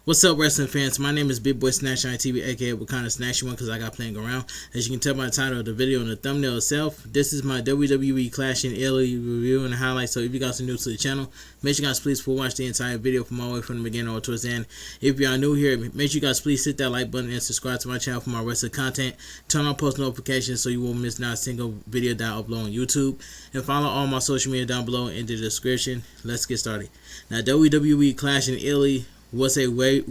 What's up, wrestling fans? My name is Big Boy Snatch on TV, aka Wakanda Snatch One, because I got playing around. As you can tell by the title of the video and the thumbnail itself, this is my WWE Clash in Italy review and highlights. So if you guys are new to the channel, make sure you guys please full watch the entire video from all the way from the beginning or towards the end. If you are new here, make sure you guys please hit that like button and subscribe to my channel for my wrestling content. Turn on post notifications so you won't miss not a single video that I upload on YouTube. And follow all my social media down below in the description. Let's get started. Now, WWE Clash in Italy was a way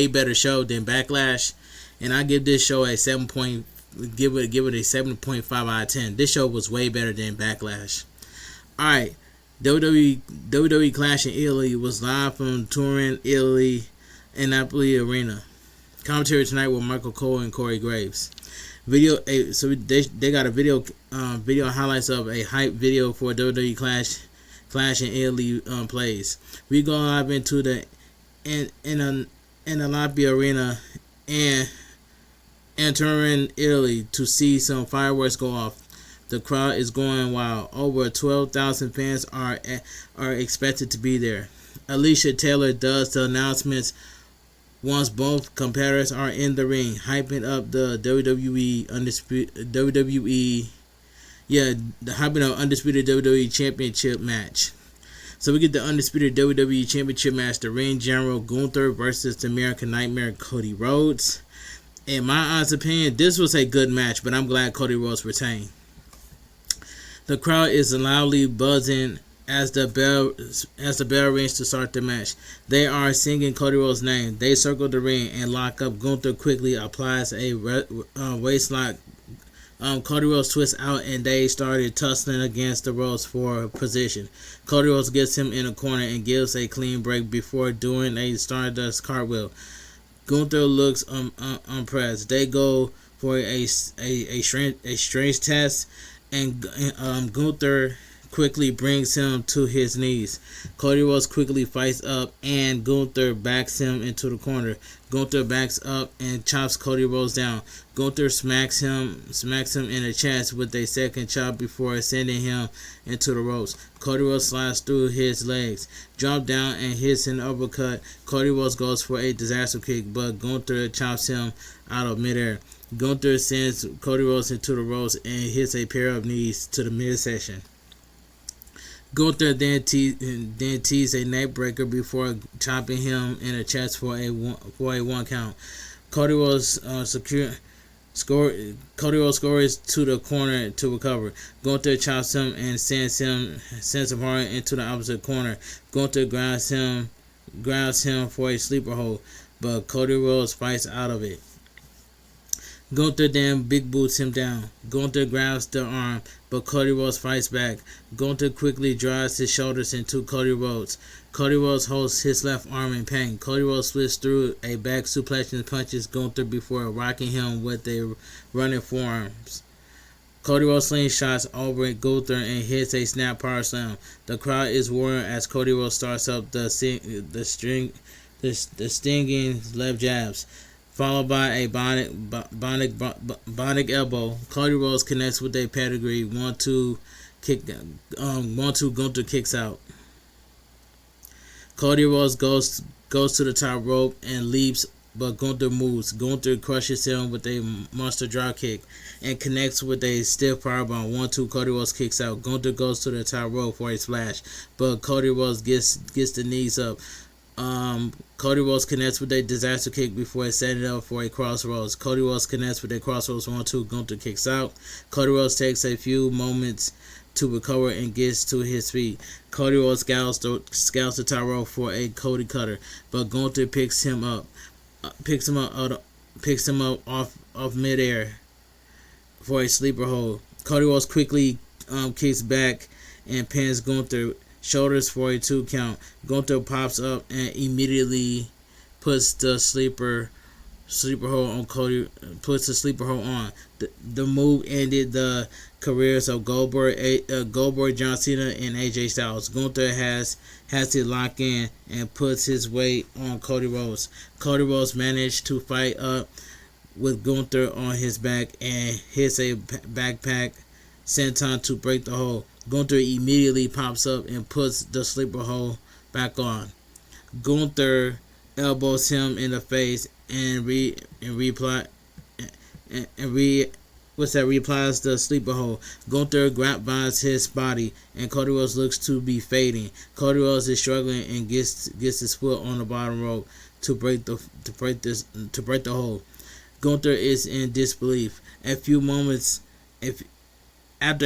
better show than Backlash, and I give this show a 7.5 out of 10. This show was way better than Backlash. All right, WWE Clash in Italy was live from Turin, Italy, and Napoli Arena. Commentary tonight with Michael Cole and Corey Graves. So they got a video highlights of a hype video for WWE Clash in Italy plays. We go live into the in the Napoli Arena and Turin, Italy, to see some fireworks go off. The crowd is going wild. Over 12,000 fans are expected to be there. Alicia Taylor does the announcements once both competitors are in the ring, hyping up the WWE Undisputed WWE Championship match. So we get the Undisputed WWE Championship match, the Ring General Gunther versus the American Nightmare Cody Rhodes. In my honest opinion, this was a good match, but I'm glad Cody Rhodes retained. The crowd is loudly buzzing as the bell rings to start the match. They are singing Cody Rhodes' name. They circle the ring and lock up. Gunther quickly applies a waistlock. Cody Rhodes twists out and they started tussling against the ropes for position. Cody Rhodes gets him in a corner and gives a clean break before doing a Stardust cartwheel. Gunther looks unimpressed. They go for a strength test, and Gunther quickly brings him to his knees. Cody Rhodes quickly fights up and Gunther backs him into the corner. Gunther backs up and chops Cody Rhodes down. Gunther smacks him in the chest with a second chop before sending him into the ropes. Cody Rhodes slides through his legs, drops down and hits an uppercut. Cody Rhodes goes for a disaster kick, but Gunther chops him out of midair. Gunther sends Cody Rhodes into the ropes and hits a pair of knees to the midsection. Gunther then tees a neck breaker before chopping him in the chest for a one count. Cody Rhodes scores to the corner to recover. Gunther chops him and sends him hard into the opposite corner. Gunther grabs him for a sleeper hold, but Cody Rhodes fights out of it. Gunther then big boots him down. Gunther grabs the arm, but Cody Rhodes fights back. Gunther quickly drives his shoulders into Cody Rhodes. Cody Rhodes holds his left arm in pain. Cody Rhodes splits through a back suplex and punches Gunther before rocking him with a running forearms. Cody Rhodes slingshots over Gunther and hits a snap power slam. The crowd is roaring as Cody Rhodes starts up the stinging left jabs, followed by a bionic elbow. Cody Rhodes connects with a pedigree 1-2 kick. 1-2 Gunther kicks out. Cody Rhodes goes to the top rope and leaps, but Gunther moves. Gunther crushes him with a monster drop kick and connects with a stiff powerbomb. 1-2 Cody Rhodes kicks out. Gunther goes to the top rope for a splash, but Cody Rhodes gets the knees up. Cody Rhodes connects with a disaster kick before setting up for a crossroads. Cody Rhodes connects with a crossroads 1-2. Gunther kicks out. Cody Rhodes takes a few moments to recover and gets to his feet. Cody Rhodes scouts the top rope for a Cody cutter, but Gunther picks him up off midair for a sleeper hold. Cody Rhodes quickly kicks back and pins Gunther. Shoulders for a 2 count. Gunther pops up and immediately puts the sleeper hold on Cody. Puts the sleeper hold on. The move ended the careers of Goldberg, John Cena, and AJ Styles. Gunther has to lock in and puts his weight on Cody Rhodes. Cody Rhodes managed to fight up with Gunther on his back and hits a backpack senton to break the hold. Gunther immediately pops up and puts the sleeper hold back on. Gunther elbows him in the face and replies the sleeper hold. Gunther grabs his body, and Cody Rhodes looks to be fading. Cody Rhodes is struggling and gets his foot on the bottom rope to break the hold. Gunther is in disbelief. After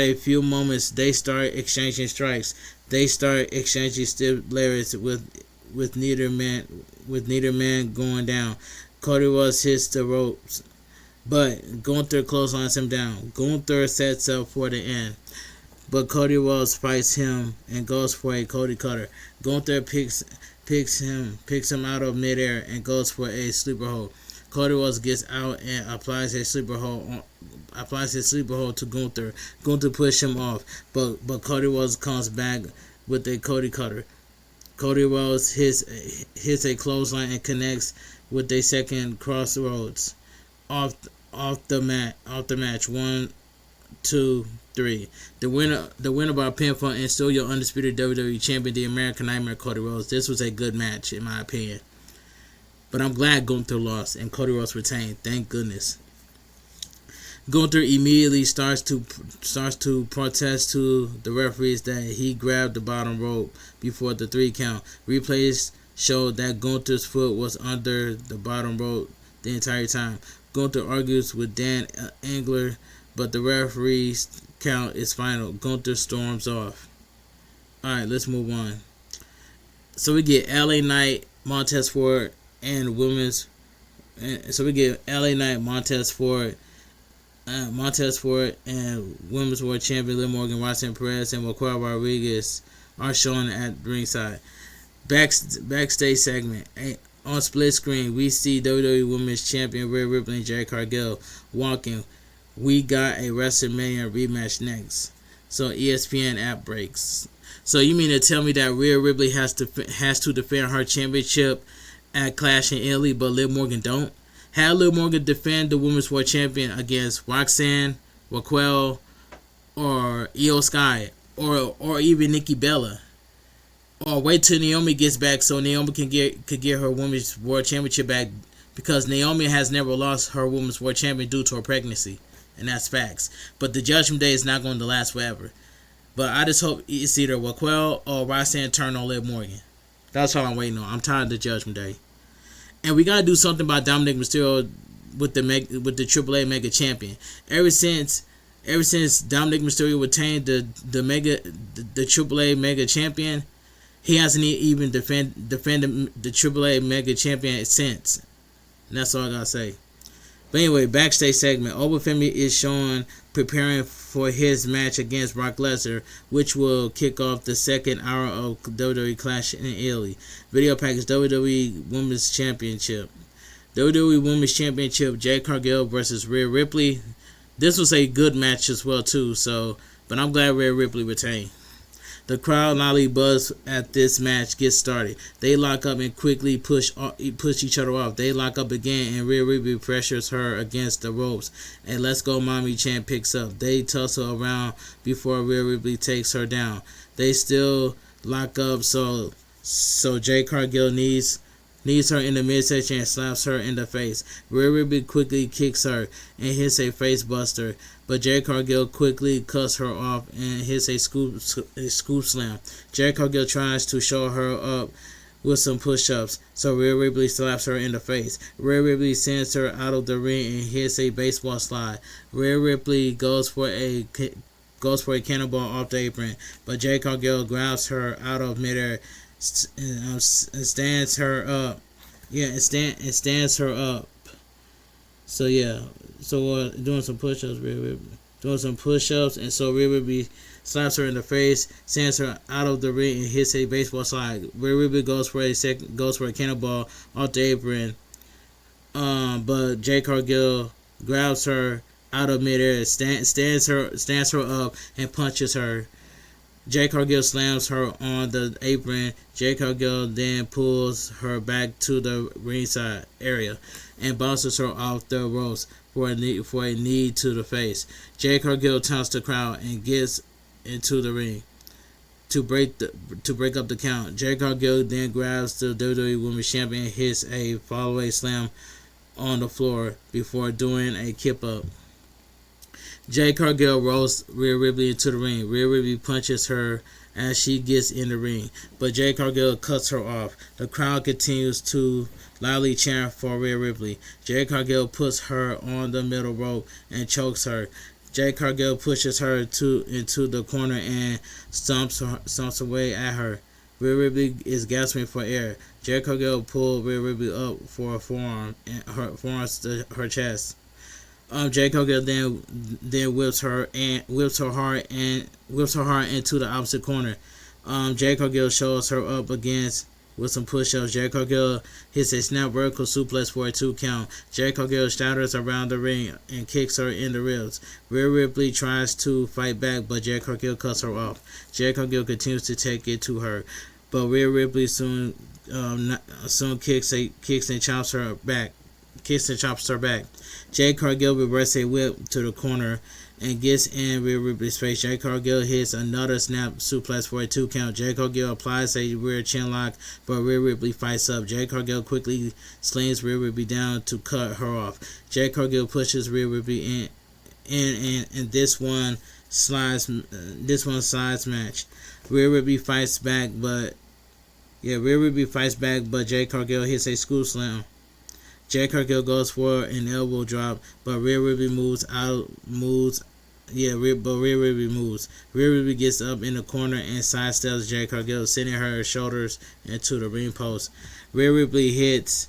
a few moments, they start exchanging strikes. They start exchanging stiff lariats with neither man going down. Cody Rhodes hits the ropes, but Gunther clotheslines him down. Gunther sets up for the end, but Cody Rhodes fights him and goes for a Cody Cutter. Gunther picks him out of midair and goes for a sleeper hold. Cody Rhodes gets out and applies his sleeper hold to Gunther. Gunther pushes him off, but Cody Rhodes comes back with a Cody Cutter. Cody Rhodes hits a clothesline and connects with a second crossroads off the match. 1, 2, 3. The winner by pinfall and still your undisputed WWE champion, the American Nightmare, Cody Rhodes. This was a good match in my opinion, but I'm glad Gunther lost and Cody Rhodes retained. Thank goodness. Gunther immediately starts to protest to the referees that he grabbed the bottom rope before the 3 count. Replays showed that Gunther's foot was under the bottom rope the entire time. Gunther argues with Dan Engler, but the referee's count is final. Gunther storms off. Alright, let's move on. So we get LA Knight, Montez Ford, and women's. So we get LA Knight, Montez Ford and Women's World Champion Liv Morgan, Roxanne Perez, and Raquel Rodriguez are shown at ringside. Backstage segment. On split screen, we see WWE Women's Champion Rhea Ripley and Jade Cargill walking. We got a WrestleMania rematch next. So ESPN app breaks. So you mean to tell me that Rhea Ripley has to defend her championship at Clash in Italy, but Liv Morgan don't? Have Liv Morgan defend the Women's World Champion against Roxanne, Raquel, or Io Sky, or even Nikki Bella, or wait till Naomi gets back so Naomi could get her Women's World Championship back, because Naomi has never lost her Women's World Champion due to her pregnancy, and that's facts. But the Judgment Day is not going to last forever. But I just hope it's either Raquel or Roxanne turn on Liv Morgan. That's all I'm waiting on. I'm tired of the Judgment Day. And we gotta do something about Dominic Mysterio with the AAA Mega Champion. Ever since Dominic Mysterio retained the AAA Mega Champion, he hasn't even defended the AAA Mega Champion since. And that's all I gotta say. But anyway, backstage segment. Obafemi is shown preparing for his match against Brock Lesnar, which will kick off the second hour of WWE Clash in Italy. Video package: WWE Women's Championship. WWE Women's Championship: Jade Cargill versus Rhea Ripley. This was a good match as well too. But I'm glad Rhea Ripley retained. The crowd loudly buzz at this match gets started. They lock up and quickly push each other off. They lock up again, and Rhea Ripley pressures her against the ropes. And Let's Go Mommy chant picks up. They tussle around before Rhea Ripley takes her down. They still lock up, so Jade Cargill knees her in the midsection and slaps her in the face. Rhea Ripley quickly kicks her and hits a face buster, but Jade Cargill quickly cuts her off and hits a scoop slam. Jade Cargill tries to show her up with some push-ups, so Rhea Ripley slaps her in the face. Rhea Ripley sends her out of the ring and hits a baseball slide. Rhea Ripley goes for a cannonball off the apron, but Jade Cargill grabs her out of midair and stands her up. Stands her up. So doing some push-ups, and so Rhea Ripley slaps her in the face, sends her out of the ring, and hits a baseball slide. Rhea Ripley goes for a cannonball off the apron, but Jade Cargill grabs her out of midair, stands her up, and punches her. Jade Cargill slams her on the apron. Jade Cargill then pulls her back to the ringside area and bounces her off the ropes for a knee to the face. Jade Cargill taunts the crowd and gets into the ring. to break up the count. Jade Cargill then grabs the WWE Women's Champion and hits a fallaway slam on the floor before doing a kip up. Jade Cargill rolls Rhea Ripley into the ring. Rhea Ripley punches her as she gets in the ring, but Jade Cargill cuts her off. The crowd continues to loudly chant for Rhea Ripley. Jade Cargill puts her on the middle rope and chokes her. Jade Cargill pushes her into the corner and stomps away at her. Rhea Ripley is gasping for air. Jade Cargill pulled Rhea Ripley up for a forearm and forearms to her chest. Jade Cargill then whips her hard into the opposite corner. Jade Cargill shows her up against with some push-ups. Jade Cargill hits a snap vertical suplex for a 2 count. Jade Cargill shatters around the ring and kicks her in the ribs. Rhea Ripley tries to fight back, but Jade Cargill cuts her off. Jade Cargill continues to take it to her, but Rhea Ripley soon kicks and chops her back. Jade Cargill reverses a whip to the corner and gets in Rhea Ripley's face. Jade Cargill hits another snap suplex for a 2 count. Jade Cargill applies a rear chin lock, but Rhea Ripley fights up. Jade Cargill quickly slings Rhea Ripley down to cut her off. Jade Cargill pushes Rhea Ripley in this one slides match. Rhea Ripley fights back, but Jade Cargill hits a screw slam. Jade Cargill goes for an elbow drop, but Rhea Ripley moves. Rhea Ripley moves. Rhea Ripley gets up in the corner and sidesteps Jade Cargill, sending her shoulders into the ring post. Rhea Ripley hits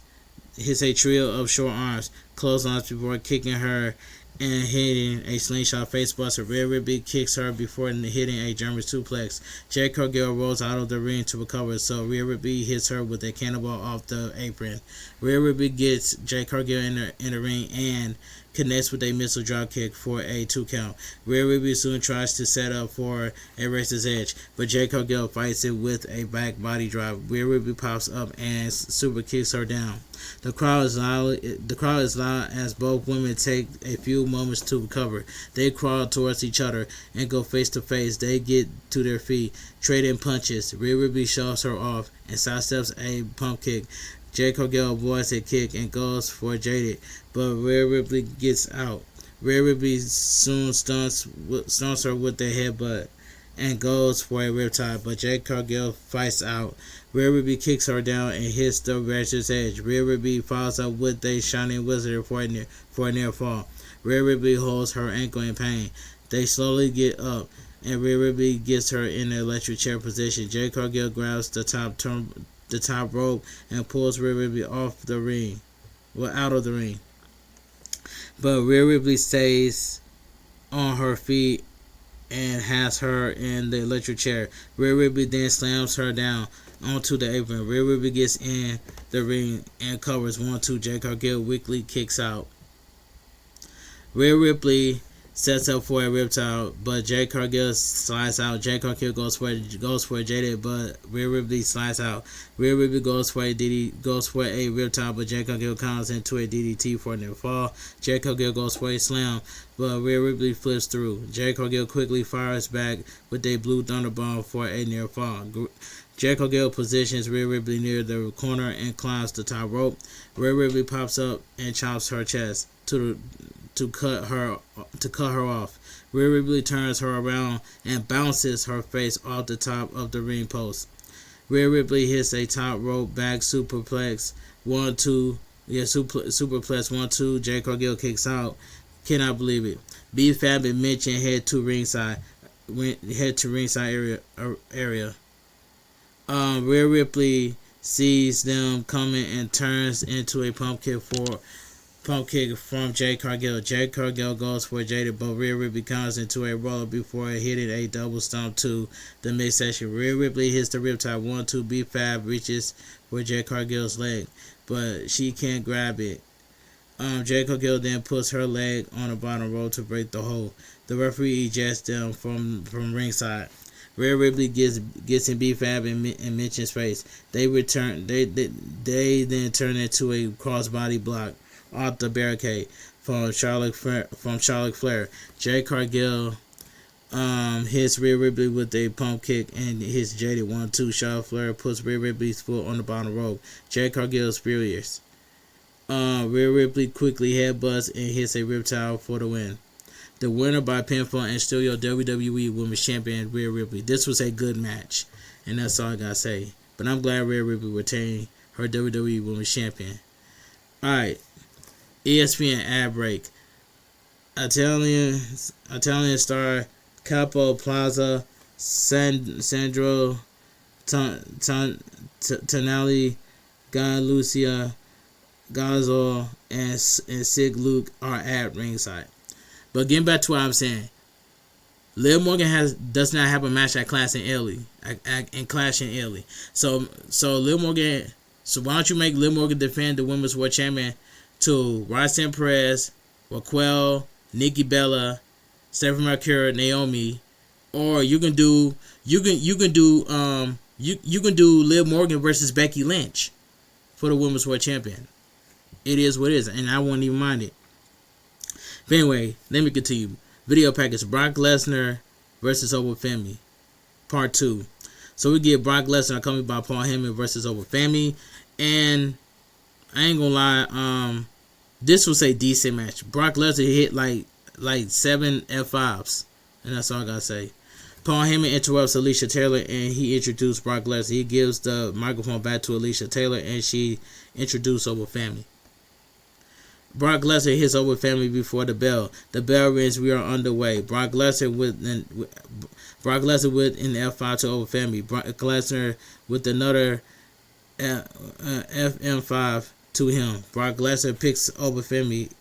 a trio of short arms, clotheslines before kicking her and hitting a slingshot facebuster. Rhea Ripley kicks her before hitting a German suplex. Jade Cargill rolls out of the ring to recover, so Rhea Ripley hits her with a cannonball off the apron. Rhea Ripley gets Jade Cargill in the ring and connects with a missile drop kick for a 2 count. Rhea Ripley soon tries to set up for a Razor's Edge, but Jade Cargill fights it with a back body drop. Rhea Ripley pops up and super kicks her down. The crowd is loud as both women take a few moments to recover. They crawl towards each other and go face to face. They get to their feet, trading punches. Rhea Ripley shoves her off and sidesteps a pump kick. Jade Cargill avoids a kick and goes for Jade, but Rhea Ripley gets out. Rhea Ripley soon stunts her with a headbutt and goes for a riptide, but Jade Cargill fights out. Rhea Ripley kicks her down and hits the Razor's Edge. Rhea Ripley follows up with a Shining Wizard for a near fall. Rhea Ripley holds her ankle in pain. They slowly get up, and Rhea Ripley gets her in the electric chair position. Jade Cargill grabs the top rope and pulls Rhea Ripley out of the ring. But Rhea Ripley stays on her feet and has her in the electric chair. Rhea Ripley then slams her down onto the apron. Rhea Ripley gets in the ring and covers 1-2. Jade Cargill weakly kicks out. Rhea Ripley sets up for a riptide, but Jade Cargill slides out. Jade Cargill goes for Jade, but Rhea Ripley slides out. Rhea Ripley goes for a riptide, but Jade Cargill counters into a DDT for a near fall. Jade Cargill goes for a slam, but Rhea Ripley flips through. Jade Cargill quickly fires back with a blue thunderbomb for a near fall. Jade Cargill positions Rhea Ripley near the corner and climbs the top rope. Rhea Ripley pops up and chops her chest to cut her off. Rhea Ripley turns her around and bounces her face off the top of the ring post. Rhea Ripley hits a top rope back superplex 1-2. Superplex 1-2. Jade Cargill kicks out. Cannot believe it. B-Fab and Mitch and head to ringside area. Rhea Ripley sees them coming and turns into a pump kick from Jade Cargill. Jade Cargill goes for Jada, but Rhea Ripley comes into a roller before hitting a double stomp to the midsection. Rhea Ripley hits the riptide 1-2. B-Fab reaches for Jade Cargill's leg, but she can't grab it. Jade Cargill then puts her leg on the bottom row to break the hold. The referee ejects them from ringside. Rhea Ripley gets in B-Fab and Mitch's face. They then turn into a crossbody block off the barricade from Charlotte Flair. Jade Cargill Hits Rhea Ripley with a pump kick and hits jaded 1-2. Charlotte Flair puts Rhea Ripley's foot on the bottom rope. Jade Cargill spears. Rhea Ripley quickly headbutts and hits a riptide for the win. The winner by pinfall and still your WWE Women's Champion Rhea Ripley. This was a good match, and that's all I gotta say. But I'm glad Rhea Ripley retained her WWE Women's Champion. Alright, ESPN ad break. Italian star Capo Plaza, Sandro Tonali, Guy Lucia Gazzo, and Sig Luke are at ringside. But getting back to what I'm saying, Liv Morgan does not have a match at Clash in Italy. So Liv Morgan. So why don't you make Liv Morgan defend the Women's World Champion to Roxanne Perez, Raquel, Nikki Bella, Stephanie Mercury, Naomi, or you can do Liv Morgan versus Becky Lynch for the Women's World Champion. It is what it is, and I won't even mind it. But anyway, let me continue. Video package: Brock Lesnar versus Obafemi, Part 2. So we get Brock Lesnar accompanied by Paul Heyman versus Obafemi, and I ain't gonna lie, this was a decent match. Brock Lesnar hit like 7 F5s, and that's all I gotta say. Paul Heyman interrupts Alicia Taylor, and he introduced Brock Lesnar. He gives the microphone back to Alicia Taylor, and she introduced Obafemi. Brock Lesnar hits Obafemi before the bell. The bell rings. We are underway. Brock Lesnar with an F5 to Obafemi. Brock Lesnar with another FM5 to him. Brock Lesnar picks Obafemi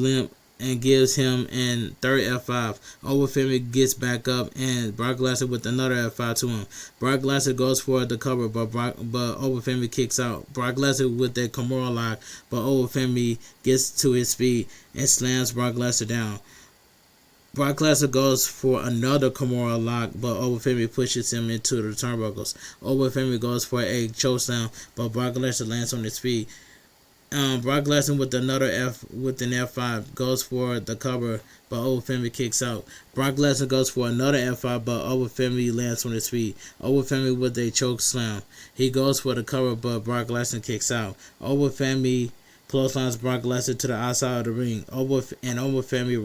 limp and gives him an third F5. Obafemi gets back up and Brock Lesnar with another F5 to him. Brock Lesnar goes for the cover, but Obafemi kicks out. Brock Lesnar with the Kimura lock, but Obafemi gets to his feet and slams Brock Lesnar down. Brock Lesnar goes for another Kimura lock, but Obafemi pushes him into the turnbuckles. Obafemi goes for a chokeslam, but Brock Lesnar lands on his feet. Brock Lesnar with an F5 goes for the cover, but Obafemi kicks out. Brock Lesnar goes for another F5, but Obafemi lands on his feet. Obafemi with a choke slam. He goes for the cover, but Brock Lesnar kicks out. Obafemi clotheslines Brock Lesnar to the outside of the ring. Obafemi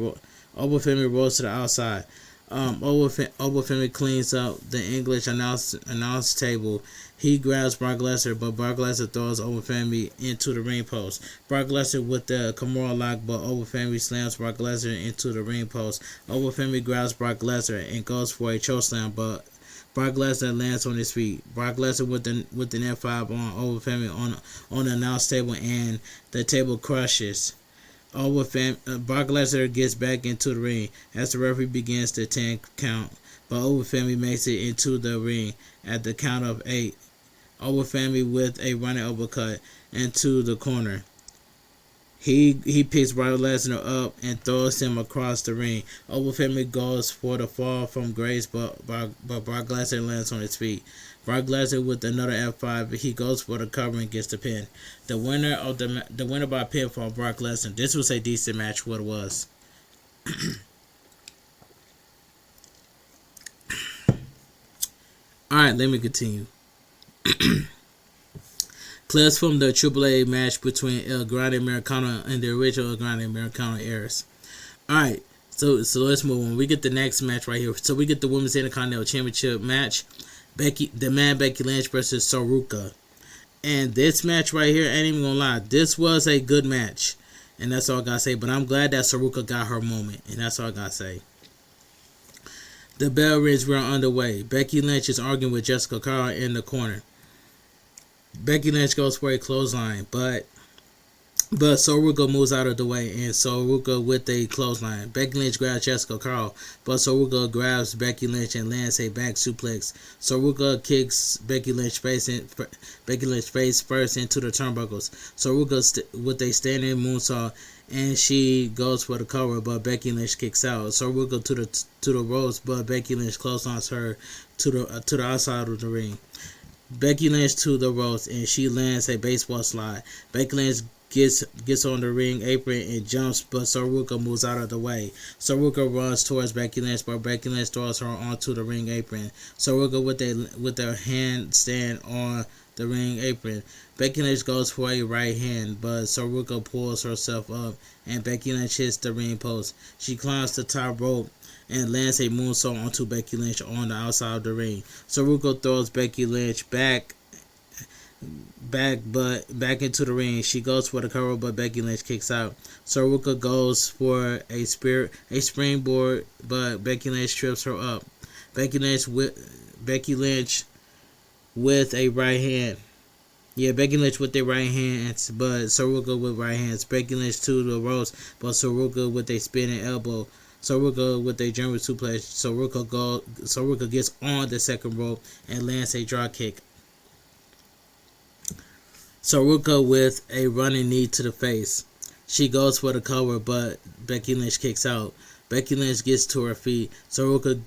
rolls to the outside. Obafemi cleans up the English announce table. He grabs Brock Lesnar, but Brock Lesnar throws Obafemi into the ring post. Brock Lesnar with the Kimura lock, but Obafemi slams Brock Lesnar into the ring post. Obafemi grabs Brock Lesnar and goes for a chokeslam, but Brock Lesnar lands on his feet. Brock Lesnar with an F5 on Obafemi on the announce table, and the table crushes. Brock Lesnar gets back into the ring as the referee begins the 10 count, but Obafemi makes it into the ring at the count of 8. Obafemi with a running uppercut into the corner. He picks Brock Lesnar up and throws him across the ring. Obafemi goes for the fall from grace, but Brock Lesnar lands on his feet. Brock Lesnar with another F5. He goes for the cover and gets the pin. The winner by pinfall, Brock Lesnar. This was a decent match. What it was. All right, let me continue. Clips from the AAA match between El Grande Americano and the original El Grande Americano eras. Alright, so let's move on. We get the next match right here. So we get the Women's Intercontinental Championship match. Becky Lynch versus Ruca. And this match right here, I ain't even gonna lie, this was a good match. And that's all I gotta say. But I'm glad that Ruca got her moment. And that's all I gotta say. The bell rings, we're underway. Becky Lynch is arguing with Jessica Carr in the corner. Becky Lynch goes for a clothesline, but Ruca moves out of the way, and Ruca with a clothesline. Becky Lynch grabs Jessica Carl, but Ruca grabs Becky Lynch and lands a back suplex. Ruca kicks Becky Lynch face first into the turnbuckles. Ruca with a standing moonsault, and she goes for the cover, but Becky Lynch kicks out. Ruca to the ropes, but Becky Lynch clotheslines her to the outside of the ring. Becky Lynch to the ropes, and she lands a baseball slide. Becky Lynch gets on the ring apron and jumps, but Ruca moves out of the way. Ruca runs towards Becky Lynch, but Becky Lynch throws her onto the ring apron. Ruca with their hand stand on the ring apron. Becky Lynch goes for a right hand, but Ruca pulls herself up, and Becky Lynch hits the ring post. She climbs the top rope and lands a moonsault onto Becky Lynch on the outside of the ring. Ruca throws Becky Lynch back into the ring. She goes for the cover, but Becky Lynch kicks out. Ruca goes for a springboard, but Becky Lynch trips her up. Becky Lynch with a right hand. Yeah, Becky Lynch with their right hands, but Ruca with right hands. Becky Lynch to the ropes, but Ruca with a spinning elbow. Ruca with a German suplex. Ruca gets on the second rope and lands a drop kick. Ruca with a running knee to the face. She goes for the cover, but Becky Lynch kicks out. Becky Lynch gets to her feet. Ruca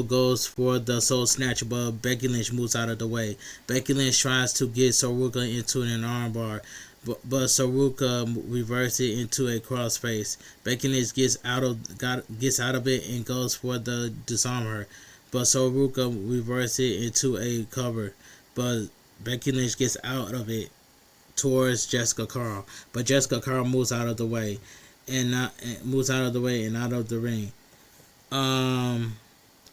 goes for the soul snatcher, but Becky Lynch moves out of the way. Becky Lynch tries to get Ruca into an armbar, but Ruca reverses it into a crossface. Becky Lynch gets out of it and goes for the disarm her, but Ruca reverses it into a cover, but Becky Lynch gets out of it towards Jessica Carl, but Jessica Carl moves out of the way and out of the ring.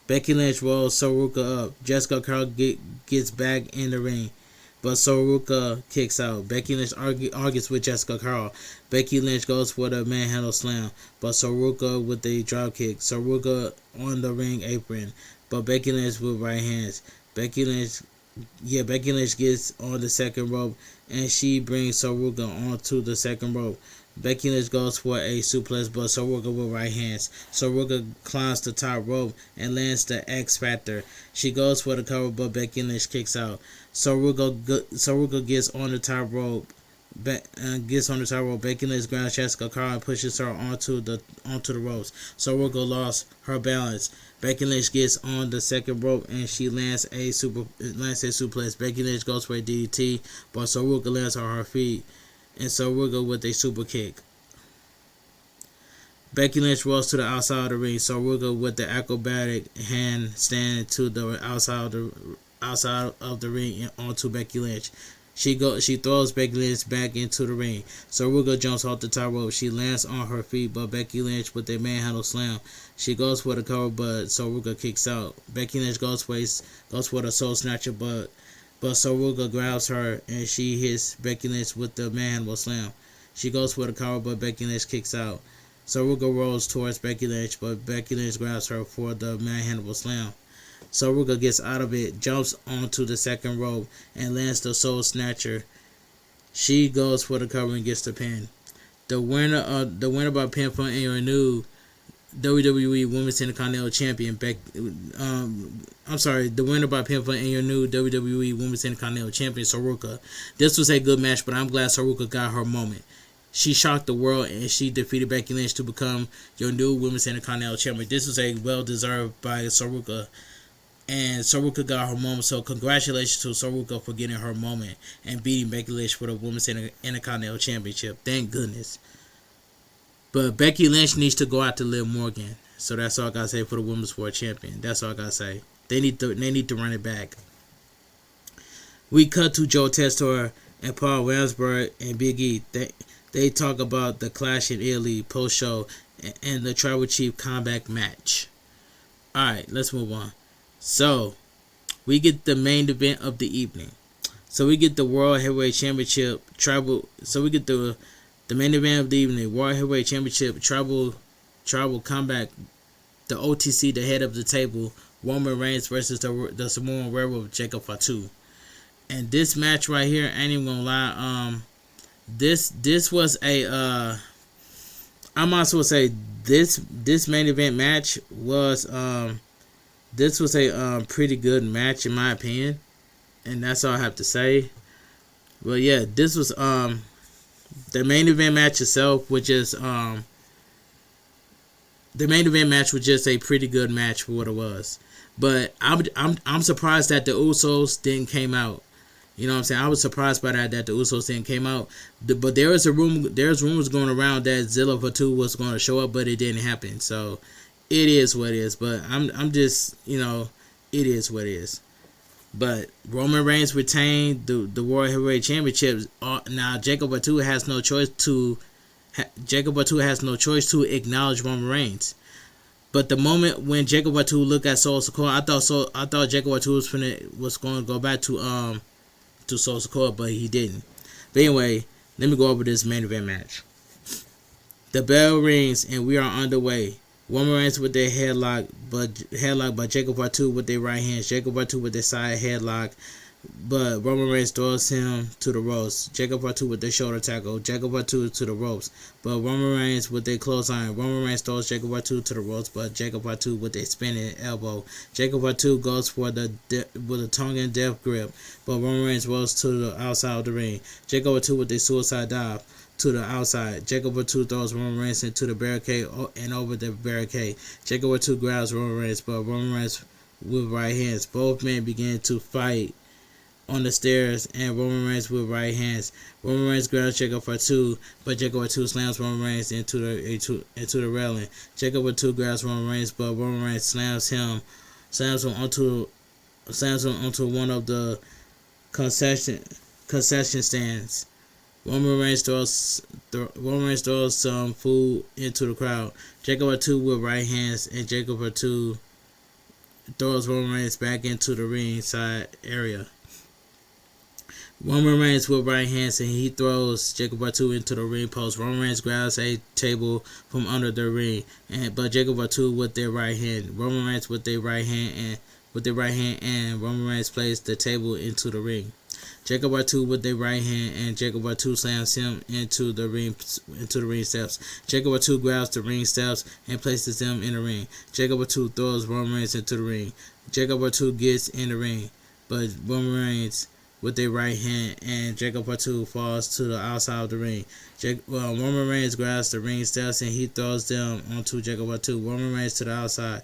Becky Lynch rolls Ruca up. Jessica Carl gets back in the ring, but Ruca kicks out. Becky Lynch argues with Jessica Carl. Becky Lynch goes for the manhandle slam, but Ruca with a drop kick. Ruca on the ring apron, but Becky Lynch with right hands. Becky Lynch gets on the second rope, and she brings Ruca onto the second rope. Becky Lynch goes for a suplex, but Ruca with right hands. Ruca climbs the top rope and lands the X Factor. She goes for the cover, but Becky Lynch kicks out. Ruca gets on the top rope. Becky Lynch grabs Jessica Carl and pushes her onto the ropes. Ruca lost her balance. Becky Lynch gets on the second rope and she lands a suplex. Becky Lynch goes for a DDT, but Ruca lands on her feet, and Ruca with a super kick. Becky Lynch rolls to the outside of the ring. Ruca with the acrobatic handstand to the outside of the ring and onto Becky Lynch. She throws Becky Lynch back into the ring. Ruca jumps off the top rope. She lands on her feet, but Becky Lynch with a manhandle slam. She goes for the cover, but Ruca kicks out. Becky Lynch goes for the soul snatcher, but Ruca grabs her and she hits Becky Lynch with the manhandle slam. She goes for the cover, but Becky Lynch kicks out. Ruca rolls towards Becky Lynch, but Becky Lynch grabs her for the manhandle slam. Ruca gets out of it, jumps onto the second rope, and lands the soul snatcher. She goes for the cover and gets the pin. The winner by pinfall and your new WWE Women's Intercontinental Champion, the winner by pinfall and your new WWE Women's Intercontinental Champion, Ruca. This was a good match, but I'm glad Ruca got her moment. She shocked the world and she defeated Becky Lynch to become your new Women's Intercontinental Champion. This was a well-deserved by Ruca. And Ruca got her moment, so congratulations to Ruca for getting her moment and beating Becky Lynch for the Women's Intercontinental Championship. Thank goodness. But Becky Lynch needs to go out to Liv Morgan. So that's all I gotta say for the Women's World Champion. That's all I gotta say. They need to run it back. We cut to Joe Tessitore and Paul Ramsberg and Big E. They talk about the Clash in Italy post-show and the Tribal Chief comeback match. Alright, let's move on. So, we get the main event of the evening. So, we get the World Heavyweight Championship Tribal. So, we get the main event of the evening, World Heavyweight Championship Tribal comeback. The OTC, the head of the table, Roman Reigns versus the Samoan Werewolf, Jacob Fatu. And this match right here, I ain't even gonna lie. This was a I might as well say this main event match was this was a pretty good match in my opinion, and that's all I have to say. But yeah, this was the main event match itself, which is the main event match was just a pretty good match for what it was. But I'm surprised that the Usos didn't came out. You know what I'm saying? I was surprised by that the Usos thing came out. But there's rumors going around that Zilla Fatu was going to show up, but it didn't happen. So it is what it is. But I'm just, it is what it is. But Roman Reigns retained the World Heavyweight Championship. Now Jacob Fatu has no choice to acknowledge Roman Reigns. But the moment when Jacob Fatu looked at Solo Sikoa, I thought Jacob Fatu was going to go back to Solo Sikoa, but he didn't. But anyway, let me go over this main event match. The bell rings and we are underway. Roman Reigns with their headlock by Jacob Fatu with their right hand. Jacob Fatu with their side headlock, but Roman Reigns throws him to the ropes. Jacob Fatu with their shoulder tackle. Jacob Fatu to the ropes, but Roman Reigns with their clothesline. Roman Reigns throws Jacob Fatu to the ropes, but Jacob Fatu with their spinning elbow. Jacob Fatu goes for with a tongue and death grip, but Roman Reigns rolls to the outside of the ring. Jacob Fatu with their suicide dive to the outside. Jacob Fatu throws Roman Reigns into the barricade and over the barricade. Jacob Fatu grabs Roman Reigns, but Roman Reigns with right hands. Both men begin to fight on the stairs, and Roman Reigns with right hands. Roman Reigns grabs Jacob Fatu, but Jacob Fatu slams Roman Reigns into the railing. Jacob Fatu grabs Roman Reigns, but Roman Reigns slams him onto one of the concession stands. Roman Reigns throws some food into the crowd. Jacob Fatu with right hands, and Jacob Fatu throws Roman Reigns back into the ringside area. Roman Reigns with right hands, and he throws Jacob Fatu into the ring post. Roman Reigns grabs a table from under the ring, but Jacob Fatu with their right hand. Roman Reigns with their right hand, and Roman Reigns places the table into the ring. Jacob Fatu with their right hand, and Jacob Fatu slams him into the ring steps. Jacob Fatu grabs the ring steps and places them in the ring. Jacob Fatu throws Roman Reigns into the ring. Jacob Fatu gets in the ring, but Roman Reigns with their right hand, and Jacob Fatu falls to the outside of the ring. Roman Reigns grabs the ring steps and he throws them onto Jacob Fatu. Roman Reigns to the outside,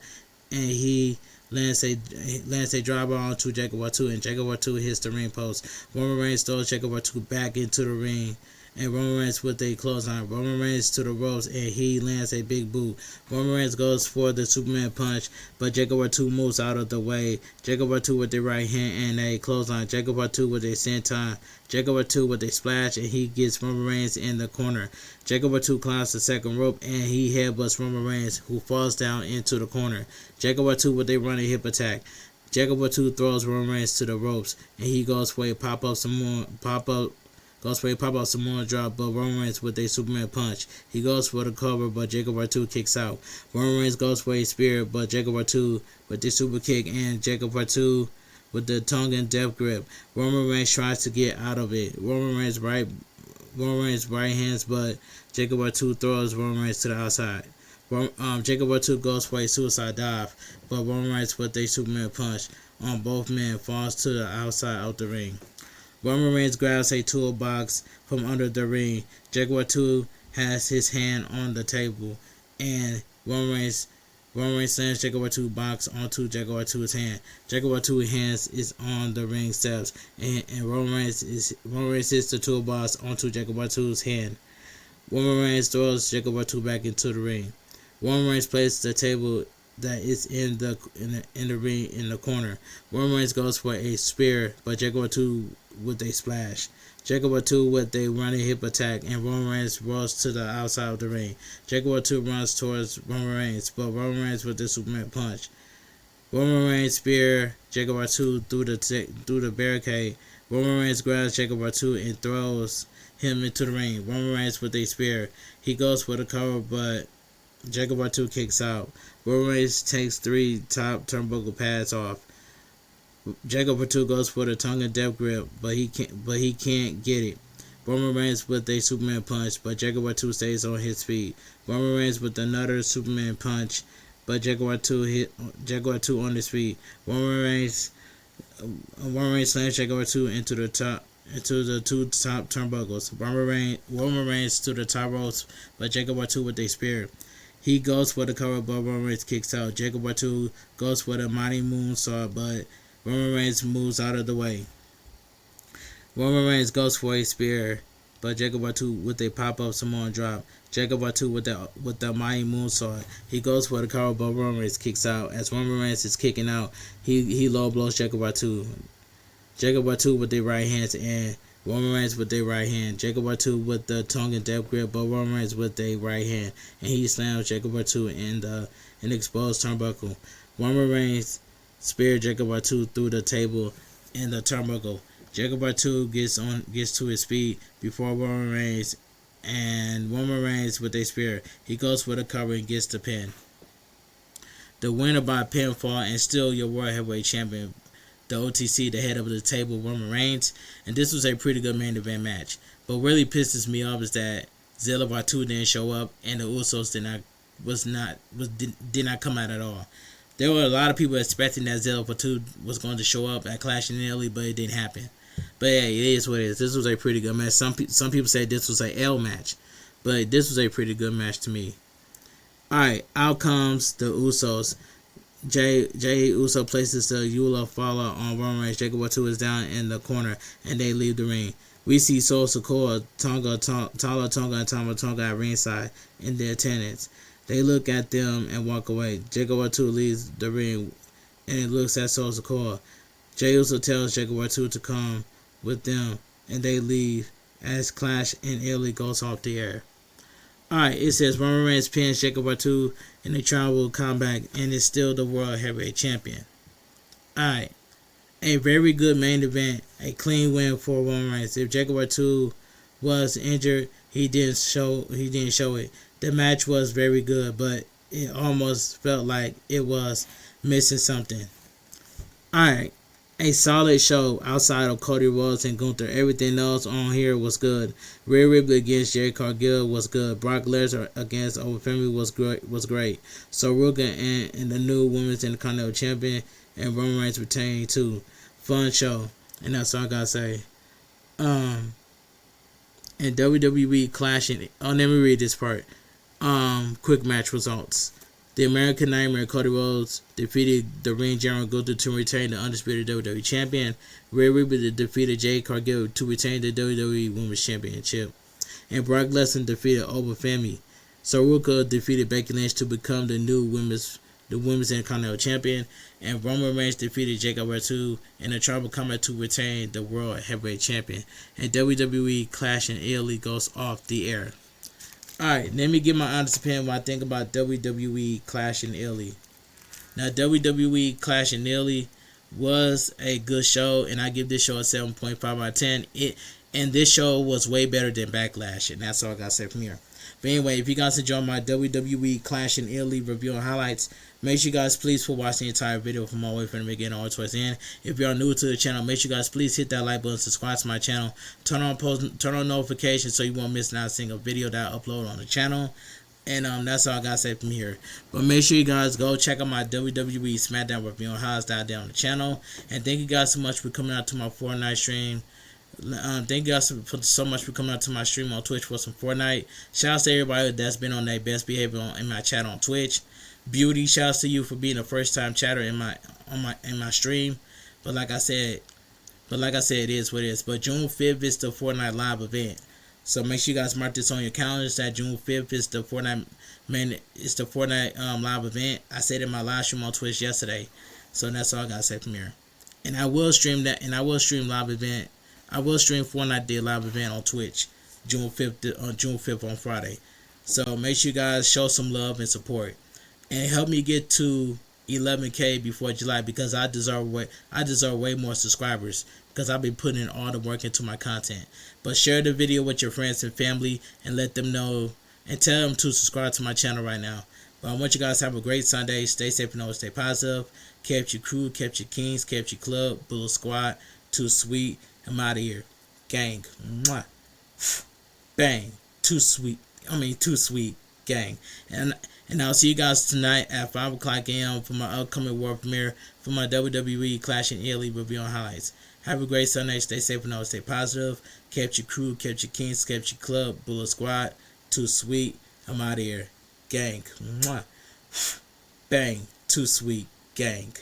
and he lands a driver onto Jacob Fatu, and Jacob Fatu hits the ring post. Roman Reigns throws Jacob Fatu back into the ring, and Roman Reigns with a clothesline. Roman Reigns to the ropes, and he lands a big boot. Roman Reigns goes for the Superman punch, but Jacob Fatu moves out of the way. Jacob Fatu with the right hand and a clothesline. Jacob Fatu with a senton. Jacob Fatu with a splash, and he gets Roman Reigns in the corner. Jacob Fatu climbs the second rope, and he headbutts Roman Reigns, who falls down into the corner. Jacob Fatu with a running hip attack. Jacob Fatu throws Roman Reigns to the ropes, and he goes for a pop-up Samoan drop, but Roman Reigns with a Superman punch. He goes for the cover, but Jacob Fatu kicks out. Roman Reigns goes for a spear, but Jacob Fatu with the super kick, and Jacob Fatu with the tongue and death grip. Roman Reigns tries to get out of it. Roman Reigns right hands, but Jacob Fatu throws Roman Reigns to the outside. Jacob Fatu goes for a suicide dive, but Roman Reigns with a Superman punch on both men falls to the outside of the ring. Roman Reigns grabs a toolbox from under the ring. Jacob Fatu has his hand on the table, and Roman Reigns slams Jacob Fatu box onto Jacob Fatu's hand. Jacob Fatu's hands is on the ring steps, and Roman Reigns hits the toolbox onto Jacob Fatu's hand. Roman Reigns throws Jacob Fatu back into the ring. Roman Reigns places the table that is in the ring in the corner. Roman Reigns goes for a spear, but Jacob Fatu with a splash. Jacob Fatu with a running hip attack, and Roman Reigns rolls to the outside of the ring. Jacob Fatu runs towards Roman Reigns, but Roman Reigns with the Superman punch. Roman Reigns spear Jacob Fatu through the barricade. Roman Reigns grabs Jacob Fatu and throws him into the ring. Roman Reigns with a spear. He goes for the cover, but Jacob Fatu kicks out. Roman Reigns takes 3 top turnbuckle pads off. Jacob Fatu goes for the tongue and death grip, but he can't get it. Roman Reigns with a Superman punch, but Jacob Fatu stays on his feet. Roman Reigns with another Superman punch, but Jacob Fatu on his feet. Roman Reigns slams Jacob Fatu into the 2 top turnbuckles. Roman Reigns to the top ropes, but Jacob Fatu with a spear. He goes for the cover, but Roman Reigns kicks out. Jacob Fatu goes for the mighty moonsault, but Roman Reigns moves out of the way. Roman Reigns goes for a spear, but Jacob Fatu with a pop-up Samoan drop. Jacob Fatu with the mighty moonsault. He goes for the cover, but Roman Reigns kicks out. As Roman Reigns is kicking out, he low blows Jacob Fatu. Jacob Fatu with their right hands and Roman Reigns with their right hand. Jacob Fatu with the tongue and death grip, but Roman Reigns with their right hand, and he slams Jacob Fatu in the exposed turnbuckle. Roman Reigns speared Jacob Fatu through the table in the turnbuckle. Jacob Fatu gets to his feet before Roman Reigns, and Roman Reigns with a spear. He goes for the cover and gets the pin. The winner by pinfall and still your World Heavyweight Champion, the OTC, the head of the table, Roman Reigns. And this was a pretty good main event match. But what really pisses me off is that Zilla Fatu didn't show up and the Usos did not come out at all. There were a lot of people expecting that Zilla Fatu was going to show up at Clash in Italy, but it didn't happen. But yeah, it is what it is. This was a pretty good match. Some people say this was a L match, but this was a pretty good match to me. Alright, out comes the Usos. Jey Uso places the Eula Fala on Roman Reigns. Jacob Fatu is down in the corner, and they leave the ring. We see Solo Sikoa, Tala Tonga, and Tama Tonga at ringside in the attendance. They look at them and walk away. Jacob Fatu leaves the ring, and it looks at Solo Sikoa. Jey Uso tells Jacob Fatu to come with them, and they leave as Clash in Italy goes off the air. Alright, it says Roman Reigns pins Jacob Fatu in a tribal combat and is still the World Heavyweight Champion. Alright, a very good main event, a clean win for Roman Reigns. If Jacob Fatu was injured, he didn't show it. The match was very good, but it almost felt like it was missing something. Alright, a solid show outside of Cody Rhodes and Gunther. Everything else on here was good. Rhea Ripley against Jade Cargill was good. Brock Lesnar against Overfemi was great. So Ruca and the new Women's Intercontinental Champion and Roman Reigns retaining too. Fun show. And that's all I gotta say. And WWE clashing. Oh, let me read this part. Quick match results. The American Nightmare Cody Rhodes defeated the Ring General Gunther to retain the undisputed WWE Champion. Rhea Ripley defeated Jade Cargill to retain the WWE Women's Championship. And Brock Lesnar defeated Overfemi. So Ruca defeated Becky Lynch to become the new Women's Intercontinental Champion. And Roman Reigns defeated Jacob Fatu in a tribal combat to retain the World Heavyweight Champion. And WWE Clash in Italy goes off the air. Alright, let me give my honest opinion what I think about WWE Clash in Italy. Now, WWE Clash in Italy was a good show, and I give this show a 7.5 out of 10. And this show was way better than Backlash, and that's all I got to say from here. But anyway, if you guys enjoyed my WWE Clash in Italy review and highlights, make sure you guys please watch the entire video from all the way from the beginning all towards the end. If you are new to the channel, make sure you guys please hit that like button, subscribe to my channel, turn on notifications so you won't miss not a single video that I upload on the channel. And that's all I gotta say from here. But make sure you guys go check out my WWE SmackDown review and highlights down on the channel. And thank you guys so much for coming out to my Fortnite stream. Thank you guys so much for coming out to my stream on Twitch for some Fortnite. Shout out to everybody that's been on their best behavior in my chat on Twitch. Beauty, shout out to you for being a first time chatter in my stream. But like I said, it is what it is. But June 5th is the Fortnite live event. So make sure you guys mark this on your calendars that June 5th is the Fortnite live event. I said in my live stream on Twitch yesterday. So that's all I gotta say from here. And I will stream that, and I will stream live event. I will stream Fortnite Day live event on Twitch June 5th on Friday. So make sure you guys show some love and support. And help me get to 11K before July, because I deserve way more subscribers, because I've been putting in all the work into my content. But share the video with your friends and family and let them know and tell them to subscribe to my channel right now. But I want you guys to have a great Sunday. Stay safe and always stay positive. Kept your crew, kept your kings, kept your club, Bullet Squad, Too Sweet. I'm out of here. Gang. Mwah. Bang. Too sweet. Gang. And I'll see you guys tonight at 5 o'clock a.m. for my upcoming world premiere for my WWE Clash in Italy review and highlights. Have a great Sunday. Stay safe and always stay positive. Kept your crew, kept your kings, kept your club, Bullet Squad. Too sweet. I'm out of here. Gang. Mwah. Bang. Too sweet. Gang.